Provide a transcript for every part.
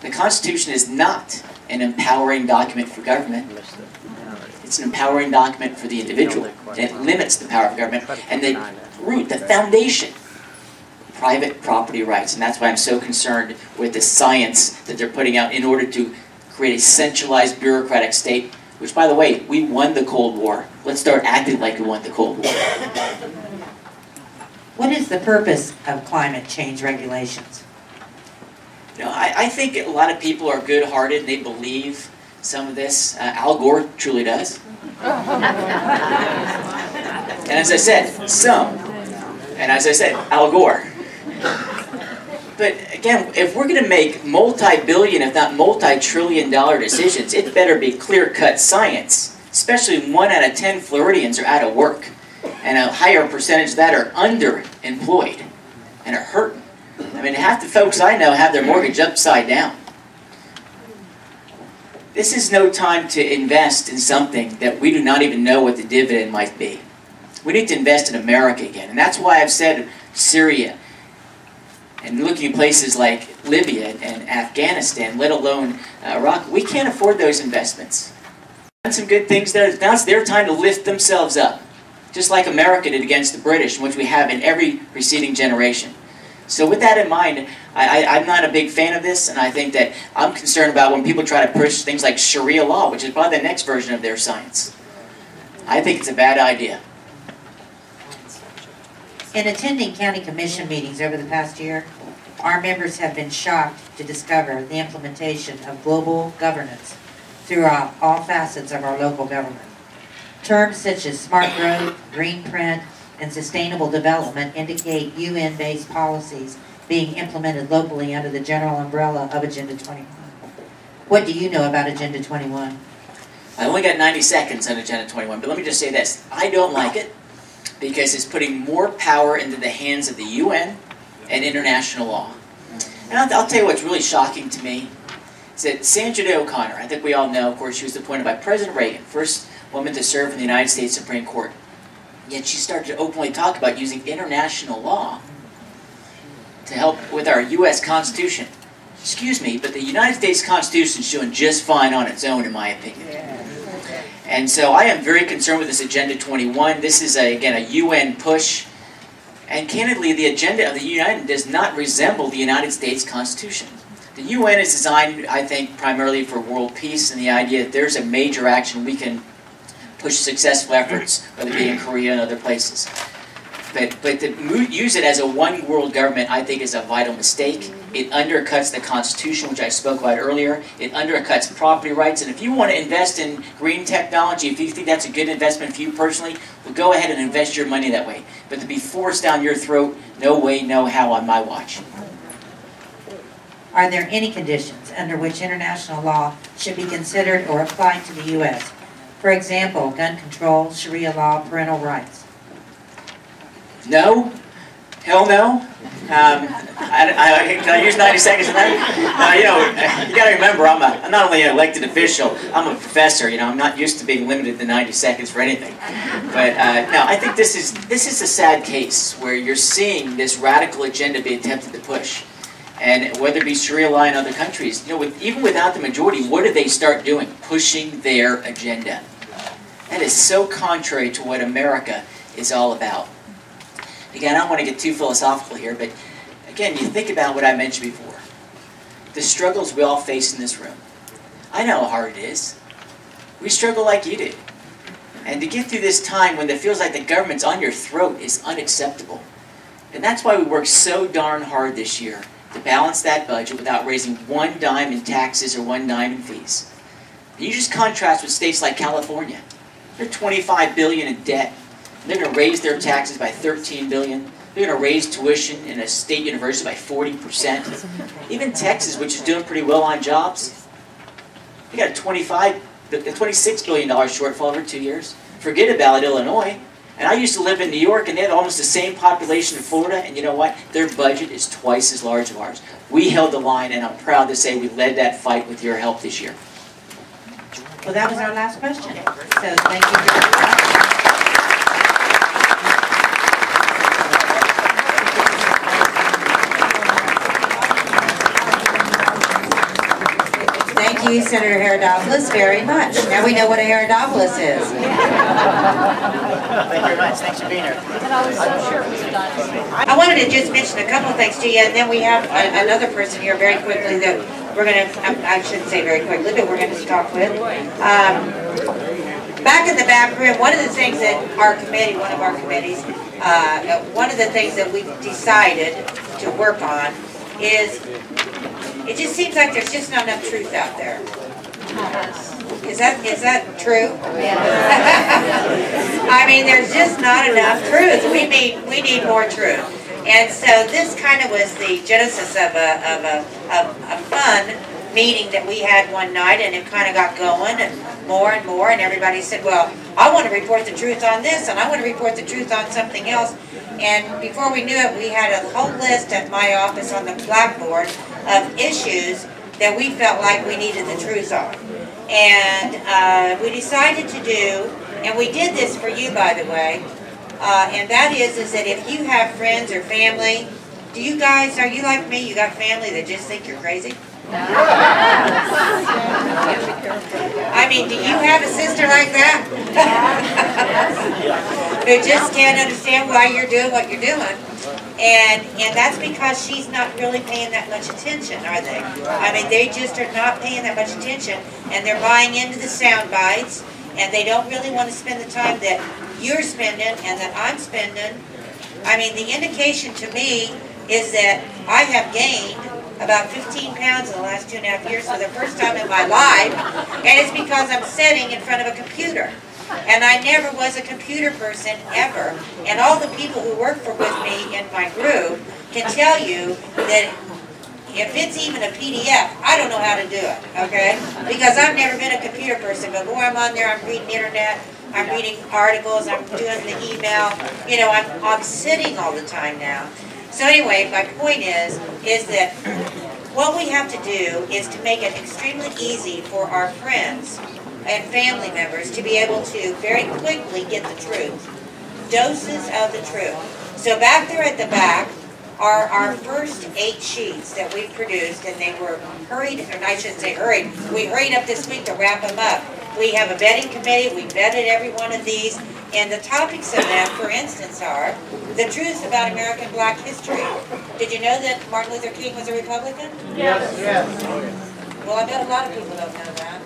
The Constitution is not an empowering document for government. It's an empowering document for the individual. It limits the power of government. And the root, the foundation, private property rights. And that's why I'm so concerned with the science that they're putting out in order to create a centralized bureaucratic state, which, by the way, we won the Cold War. Let's start acting like we won the Cold War. What is the purpose of climate change regulations? You know, I think a lot of people are good-hearted and they believe some of this. Al Gore truly does. And as I said, some. And as I said, Al Gore. But again, if we're going to make multi-billion, if not multi-trillion-dollar decisions, it better be clear-cut science. Especially when 1 out of 10 Floridians are out of work. And a higher percentage of that are underemployed and are hurting. I mean, half the folks I know have their mortgage upside down. This is no time to invest in something that we do not even know what the dividend might be. We need to invest in America again. And that's why I've said Syria and looking at places like Libya and Afghanistan, let alone Iraq, we can't afford those investments. Done some good things there. Now it's their time to lift themselves up. Just like America did against the British, which we have in every preceding generation. So with that in mind, I'm not a big fan of this, and I think that I'm concerned about when people try to push things like Sharia law, which is probably the next version of their science. I think it's a bad idea. In attending county commission meetings over the past year, our members have been shocked to discover the implementation of global governance throughout all facets of our local government. Terms such as smart growth, green print, and sustainable development indicate UN-based policies being implemented locally under the general umbrella of Agenda 21. What do you know about Agenda 21? I only got 90 seconds on Agenda 21, but let me just say this. I don't like it because it's putting more power into the hands of the UN and international law. And I'll tell you what's really shocking to me is that Sandra Day O'Connor, I think we all know, of course, she was appointed by President Reagan, first woman to serve in the United States Supreme Court. Yet she started to openly talk about using international law to help with our U.S. Constitution. Excuse me, but the United States Constitution is doing just fine on its own, in my opinion. And so I am very concerned with this Agenda 21. This is, again, a UN push. And candidly, the agenda of the UN does not resemble the United States Constitution. The UN is designed, I think, primarily for world peace and the idea that there's a major action we can push successful efforts, whether it be in Korea and other places. But to use it as a one world government, I think, is a vital mistake. It undercuts the Constitution, which I spoke about earlier. It undercuts property rights. And if you want to invest in green technology, if you think that's a good investment for you personally, well, go ahead and invest your money that way. But to be forced down your throat, no way, no how on my watch. Are there any conditions under which international law should be considered or applied to the U.S.? For example, gun control, Sharia law, parental rights. No. Hell no. Can I use 90 seconds on that? You know, you got to remember, I'm not only an elected official, I'm a professor. You know, I'm not used to being limited to 90 seconds for anything. But no, I think this is a sad case where you're seeing this radical agenda be attempted to push. And whether it be Sharia law in other countries, you know, even without the majority, what do they start doing? Pushing their agenda. That is so contrary to what America is all about. Again, I don't want to get too philosophical here, but again, you think about what I mentioned before. The struggles we all face in this room. I know how hard it is. We struggle like you do. And to get through this time when it feels like the government's on your throat is unacceptable. And that's why we worked so darn hard this year to balance that budget without raising one dime in taxes or one dime in fees. And you just contrast with states like California. They're $25 billion in debt. They're going to raise their taxes by $13 billion. They're going to raise tuition in a state university by 40%. Even Texas, which is doing pretty well on jobs, they got a $26 billion shortfall over 2 years. Forget about Illinois. And I used to live in New York, and they have almost the same population in Florida, and you know what? Their budget is twice as large as ours. We held the line, and I'm proud to say we led that fight with your help this year. Well, that was our last question. So thank you very much. Thank you, Senator Herodopoulos, very much. Now we know what a Herodopoulos is. Thank you very much. Thanks for being here. I wanted to just mention a couple of things to you, and then we have another person here very quickly that we're going to, I shouldn't say very quickly, but we're going to talk with. Back in the back room, one of the things that our committee, one of our committees, one of the things that we decided to work on is, it just seems like there's just not enough truth out there. Is that true? I mean, there's just not enough truth. We need more truth. And so this kind of was the genesis of a fun meeting that we had one night, and it kind of got going and more, and everybody said, well, I want to report the truth on this, and I want to report the truth on something else. And before we knew it, we had a whole list at my office on the blackboard of issues that we felt like we needed the truth on. And we decided to do, and we did this for you, by the way, and that is that if you have friends or family, are you like me, you got family that just think you're crazy? I mean, do you have a sister like that? Who just can't understand why you're doing what you're doing? And that's because she's not really paying that much attention, are they? I mean, they just are not paying that much attention, and they're buying into the sound bites, and they don't really want to spend the time that you're spending and that I'm spending. I mean, the indication to me is that I have gained about 15 pounds in the last 2.5 years for the first time in my life, and it's because I'm sitting in front of a computer. And I never was a computer person, ever. And all the people who work with me in my group can tell you that if it's even a PDF, I don't know how to do it, okay? Because I've never been a computer person. But I'm on there, I'm reading the internet, I'm reading articles, I'm doing the email. You know, I'm sitting all the time now. So anyway, my point is that what we have to do is to make it extremely easy for our friends and family members to be able to very quickly get the truth. Doses of the truth. So back there at the back are our first 8 sheets that we've produced, and they were hurried, and I shouldn't say hurried, we hurried up this week to wrap them up. We have a vetting committee, we vetted every one of these, and the topics of them, for instance, are the truth about American Black history. Did you know that Martin Luther King was a Republican? Yes. Yes. Well, I bet a lot of people don't know that.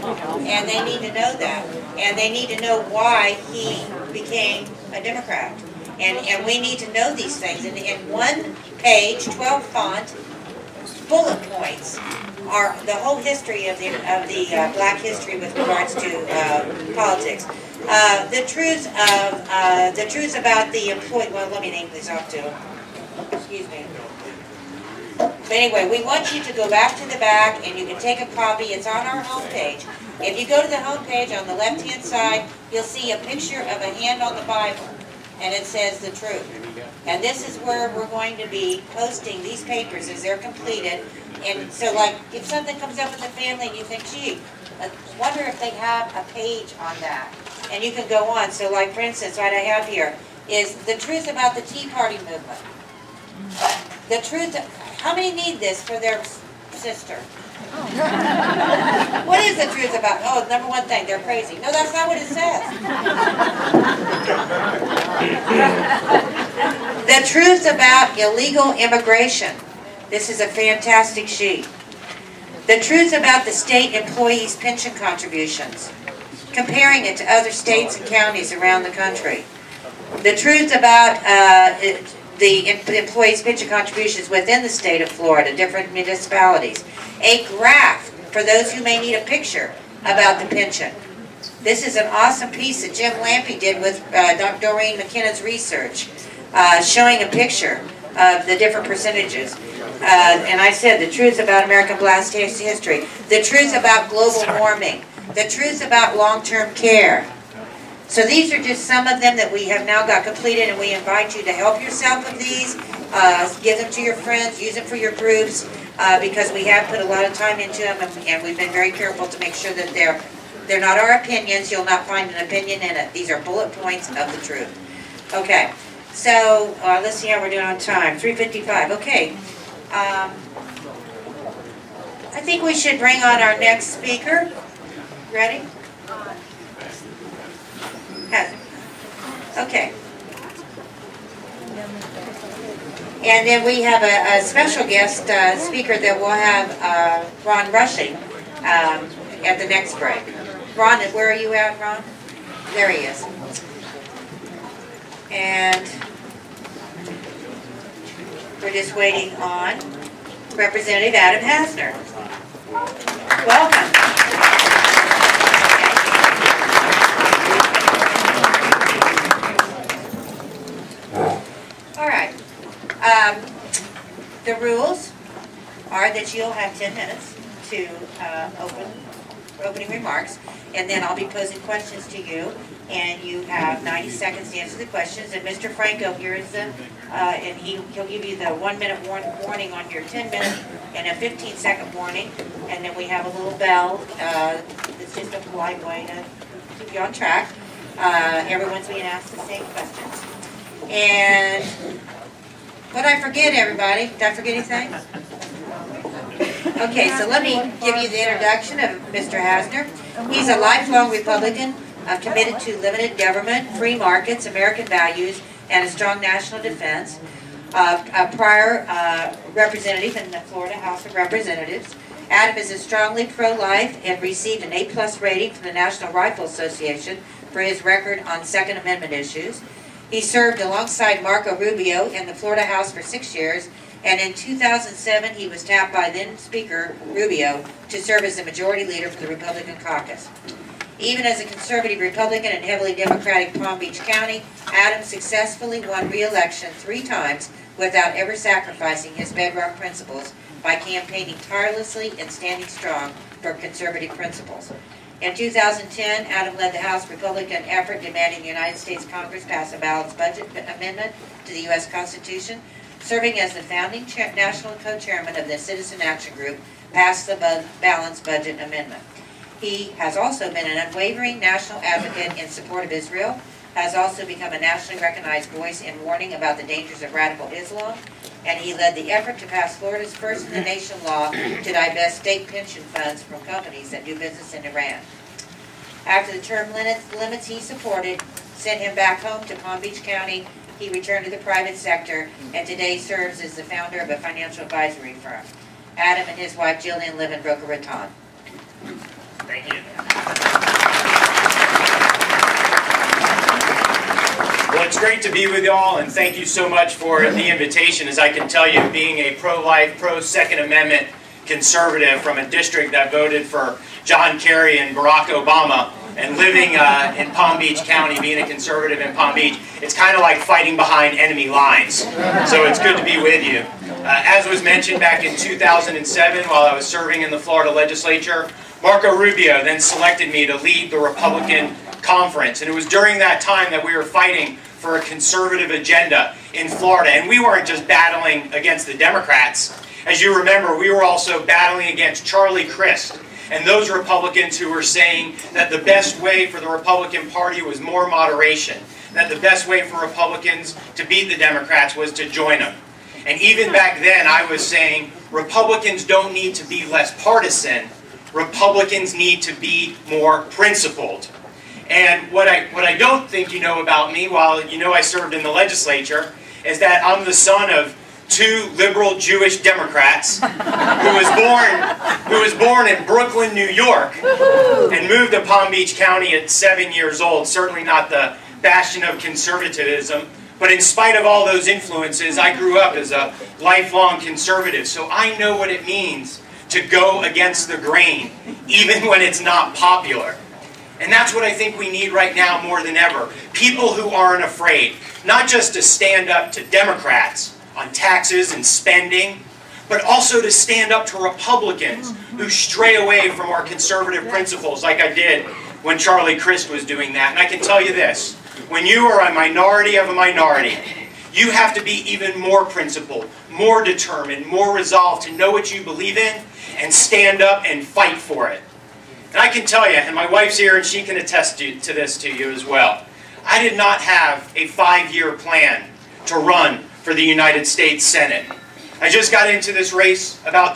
And they need to know that. And they need to know why he became a Democrat. And we need to know these things. And in one page, 12 font, bullet points are the whole history of the Black history with regards to politics. The truth about the employee. Well, let me name these off too. Excuse me. But anyway, we want you to go back to the back, and you can take a copy. It's on our homepage. If you go to the homepage on the left-hand side, you'll see a picture of a hand on the Bible, and it says the truth. And this is where we're going to be posting these papers as they're completed. And so, like, if something comes up in the family and you think, gee, I wonder if they have a page on that. And you can go on. So, like, for instance, what I have here is the truth about the Tea Party movement. The truth, how many need this for their sister? What is the truth about, oh, number one thing, they're crazy. No, that's not what it says. The truth about illegal immigration. This is a fantastic sheet. The truth about the state employees' pension contributions. Comparing it to other states and counties around the country. The truth about the employees' pension contributions within the state of Florida, different municipalities. A graph for those who may need a picture about the pension. This is an awesome piece that Jim Lampe did with Doreen McKenna's research, showing a picture of the different percentages. And I said the truth about American Black history, the truth about global warming, the truth about long-term care. So these are just some of them that we have now got completed, and we invite you to help yourself with these, give them to your friends, use them for your groups, because we have put a lot of time into them, and we've been very careful to make sure that they're not our opinions. You'll not find an opinion in it. These are bullet points of the truth. Okay, so let's see how we're doing on time. 3:55. Okay. I think we should bring on our next speaker. Ready? Okay. And then we have a special guest speaker that we'll have Ron Rushing at the next break. Ron, where are you at, Ron? There he is. And we're just waiting on Representative Adam Hasner. Welcome. All right. The rules are that you'll have 10 minutes to opening remarks, and then I'll be posing questions to you, and you have 90 seconds to answer the questions. And Mr. Franco here is the, and he'll give you the 1-minute warning on your 10-minute and a 15-second warning, and then we have a little bell. It's just a polite way to keep you on track. Everyone's being asked the same questions. And what did I forget, everybody? Did I forget anything? Okay, so let me give you the introduction of Mr. Hasner. He's a lifelong Republican, committed to limited government, free markets, American values, and a strong national defense. A prior representative in the Florida House of Representatives. Adam is a strongly pro-life and received an A+ rating from the National Rifle Association for his record on Second Amendment issues. He served alongside Marco Rubio in the Florida House for 6 years, and in 2007 he was tapped by then Speaker Rubio to serve as the majority leader for the Republican caucus. Even as a conservative Republican in heavily Democratic Palm Beach County, Adam successfully won re-election 3 times without ever sacrificing his bedrock principles by campaigning tirelessly and standing strong for conservative principles. In 2010, Adam led the House Republican effort demanding the United States Congress pass a balanced budget amendment to the U.S. Constitution. Serving as the founding national co-chairman of the Citizen Action Group, passed the balanced budget amendment. He has also been an unwavering national advocate in support of Israel, has also become a nationally recognized voice in warning about the dangers of radical Islam, and he led the effort to pass Florida's first-in-the-nation law to divest state pension funds from companies that do business in Iran. After the term limits he supported sent him back home to Palm Beach County, he returned to the private sector and today serves as the founder of a financial advisory firm. Adam and his wife Jillian live in Boca Raton. Thank you. Well, it's great to be with y'all, and thank you so much for the invitation. As I can tell you, being a pro-life, pro-Second Amendment conservative from a district that voted for John Kerry and Barack Obama, and living in Palm Beach County, being a conservative in Palm Beach, it's kind of like fighting behind enemy lines. So it's good to be with you. As was mentioned back in 2007, while I was serving in the Florida legislature, Marco Rubio then selected me to lead the Republican conference. And it was during that time that we were fighting for a conservative agenda in Florida. And we weren't just battling against the Democrats. As you remember, we were also battling against Charlie Crist and those Republicans who were saying that the best way for the Republican Party was more moderation, that the best way for Republicans to beat the Democrats was to join them. And even back then I was saying Republicans don't need to be less partisan, Republicans need to be more principled. And what I don't think you know about me, while you know I served in the legislature, is that I'm the son of 2 liberal Jewish Democrats who was born in Brooklyn, New York, and moved to Palm Beach County at 7 years old. Certainly not the bastion of conservatism, but in spite of all those influences, I grew up as a lifelong conservative. So I know what it means to go against the grain, even when it's not popular. And that's what I think we need right now more than ever. People who aren't afraid, not just to stand up to Democrats on taxes and spending, but also to stand up to Republicans who stray away from our conservative principles, like I did when Charlie Crist was doing that. And I can tell you this, when you are a minority of a minority, you have to be even more principled, more determined, more resolved to know what you believe in and stand up and fight for it. And I can tell you, and my wife's here and she can attest to this to you as well, I did not have a 5-year plan to run for the United States Senate. I just got into this race about